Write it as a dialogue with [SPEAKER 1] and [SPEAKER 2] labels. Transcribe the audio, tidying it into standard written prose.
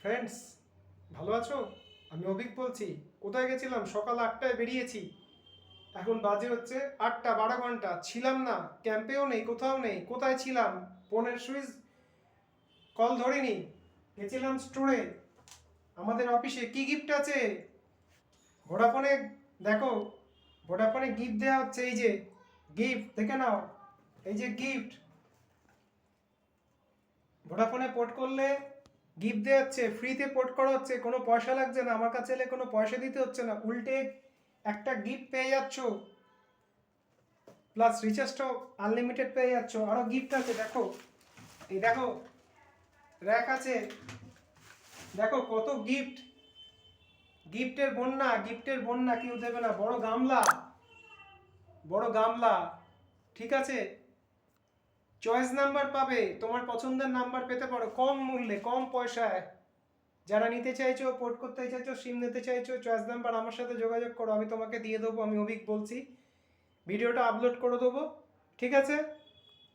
[SPEAKER 1] Friends, ভালো আছো? আমি অভিক বলছি। কোথায় গেছিলাম? সকাল 8টায় বেরিয়েছি, এখন বাজে হচ্ছে 8টা। 12 ঘন্টা ছিলাম না, ক্যাম্পেও নেই, কোথাও নেই। কোথায় ছিলাম? ফোনের সুইচ কল ধরিনি, গেছিলাম স্টোরে। আমাদের অফিসে কি গিফট আছে? ভোডাফোনে দেখো, ভোডাফোনে গিফট দেওয়া হচ্ছে। এই যে গিফট, দেখে নাও। এই যে গিফট, ভোডাফোনে পোর্ট করলে গিফট দেওয়া হচ্ছে, ফ্রিতে পোর্ট করা হচ্ছে, কোনো পয়সা লাগছে না। আমার কাছে এলে কোনো পয়সা দিতে হচ্ছে না, উল্টে একটা গিফট পেয়ে যাচ্ছ, প্লাস রিচার্জটাও আনলিমিটেড পেয়ে যাচ্ছ। আরও গিফট আছে, দেখো। এই দেখো, র্যাক আছে, দেখো কত গিফট। গিফটের বন্যা, গিফটের বন্যা, কেউ দেবে না। বড় গামলা, বড় গামলা, ঠিক আছে। চয়েস নাম্বার পাবে, তোমার পছন্দের নাম্বার পেতে পারো কম মূল্যে, কম পয়সায়। যারা নিতে চাইছো, পোর্ট করতে চাইছো, সিম নিতে চাইছো, চয়েস নাম্বার আমার সাথে যোগাযোগ করো, আমি তোমাকে দিয়ে দেবো। আমি অভিক বলছি, ভিডিওটা আপলোড করে দেবো, ঠিক আছে।